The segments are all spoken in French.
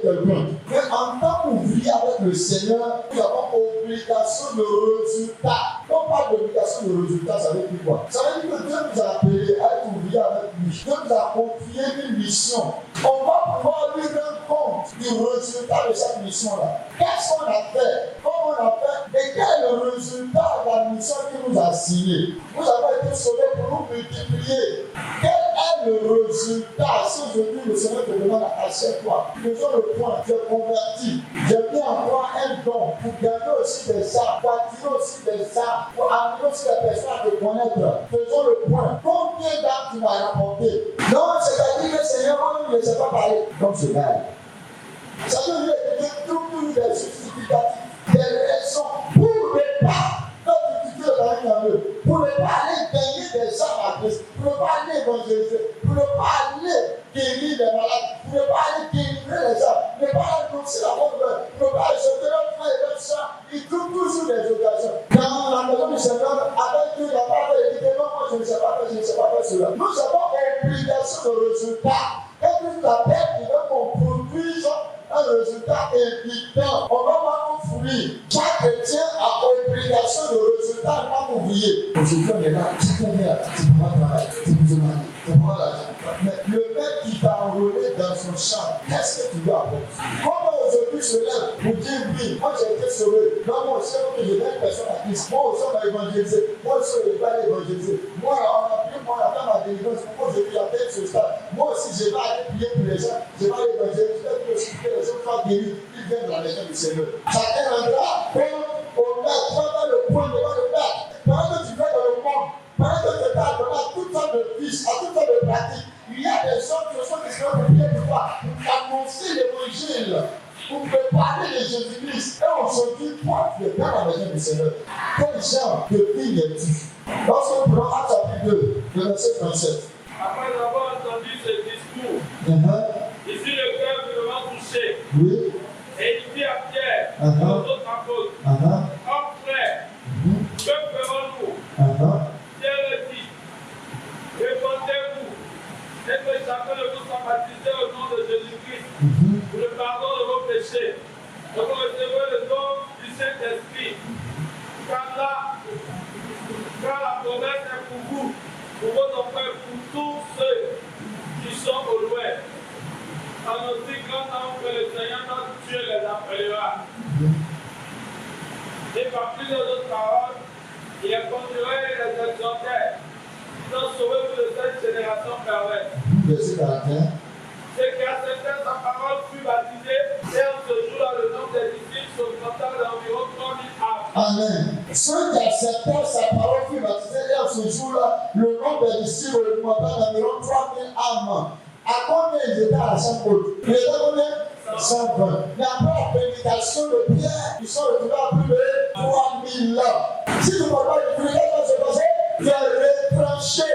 quelqu'un. Mais en tant qu'ouvrier avec le Seigneur, nous avons obligation de résultat. Quand on parle d'obligation de résultat, ça veut dire quoi? Ça veut dire que Dieu nous a appelés à être ouvriers avec lui. Dieu nous a confié une mission. On va pouvoir lui rendre compte du résultat de cette mission-là. Qu'est-ce qu'on a fait? Comment on a fait? Et quel est le résultat de la mission qu'il nous a signée? Nous avons été sauvés pour nous multiplier. Quel est le résultat? Si aujourd'hui le Seigneur te demande à chaque fois, faisons le point, tu es converti, j'ai mis en toi un don pour gagner aussi des âmes, pour attirer aussi des âmes, pour amener aussi les personnes à te connaître. Faisons le point. Combien d'âmes tu m'as rapporté? Non, c'est-à-dire que le Seigneur, on ne sait pas parler. Donc je gagne. Ça veut dire que Dieu trouve des justificatifs, des raisons pour ne pas pour ne pas aller gagner des âmes à Christ, pour ne pas aller évangéliser, pour ne pas aller guérir les malades, pour ne pas aller délivrer les âmes, pour ne pas aller annoncer la bonne nouvelle, pour ne pas aller jeter leur frère et leur soeur. Il trouve toujours des occasions. Dans la maison du Seigneur, avec Dieu, il n'a pas fait évidemment, moi je ne sais pas faire, je ne sais pas faire cela. Nous avons obligation de résultat. Et puis la paix qui veut qu'on produise un résultat évident. On va voir un fruit. Chaque chrétien a obligation de résultat non ouvrier. Aujourd'hui, on est là, chacun est là. C'est pour moi le travail, c'est pour moi, c'est pour moi l'argent. Mais le mec qui t'a enrôlé dans son champ, qu'est-ce que tu lui apportes? Comment aujourd'hui se lève pour dire oui, moi j'ai été sauvé. Non, moi aussi, je n'ai une personne à Christ. Moi aussi, on m'a évangélisé. Moi aussi, je n'ai pas évangélisé. Moi, on a pris moi, la ma délivrance. Moi, je vais atteindre ce stade. Moi aussi, je vais aller prier pour les gens. Je vais aller évangéliser. Je vais expliquer les gens soient guéris. Ils viennent dans la maison du Seigneur. Chacun rendra compte au maître. Tu vas dans le point devant le maître. Pendant que tu vas dans le monde, pendant que tu as donné à toutes sortes de vices, à toutes sortes de pratiques, il y a des gens qui sont priés pour toi, pour annoncer l'évangile, pour préparer les Jésus-Christ. Et on se dit, toi, tu es dans la maison du Seigneur. Quel genre de vie es-tu? Lorsque nous prenons Actes chapitre 2, le verset 37. Après avoir entendu ce discours, ici le cœur vraiment touché. Oui. Et il dit à Pierre, aux autres apôtres, hommes frères, que ferons-nous? Pierre le dit, répondez-vous, et que chacun de vous soit baptisé au nom de Jésus-Christ, pour le pardon de vos péchés, et vous recevrez le don du Saint-Esprit. Car la promesse est pour vous, pour vos enfants, pour tous ceux qui sont au loin. En aussi grand nombre que le Seigneur notre Dieu les appellera. Et par plusieurs autres paroles, il conduirait et les exhortait. Ils sont sauvés de cette génération perverse. Verset 41. Ceux qui acceptaient sa parole furent baptisés, et en ce jour-là, le nombre des disciples s'augmenta d'environ 3000 âmes. Amen. Ceux qui acceptaient sa parole furent baptisés, et en ce jour-là, le nombre des disciples augmenta d'environ 3000 âmes. À combien ils étaient à la Sainte-Côte? Ils étaient combien? 120. Mais après la prédication de Pierre, ils sont retrouvés à plus de 3000 ans. Si tu ne vois pas une prédication se passer, tu es retranché.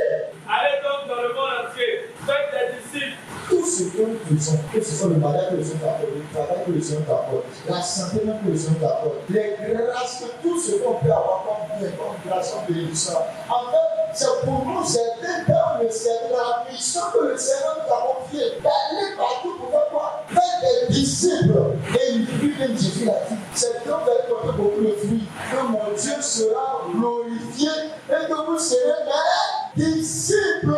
Allez donc dans le monde entier, faites des disciples. Tout ce que nous faisons, que ce soit le mariage que le Seigneur t'apporte, le travail que le Seigneur t'apporte, la santé même que le Seigneur t'apporte, les grâces, tout ce qu'on peut avoir comme bien, comme grâce, comme bénédiction. En fait, c'est pour nous aider dans le Seigneur, la mission que le Seigneur nous a confiée, d'aller partout pour faire quoi? Faire des disciples. Et il dit que Jésus l'a dit, c'est que vous allez porter beaucoup de fruits, que mon Dieu sera glorifié et que vous serez des disciples.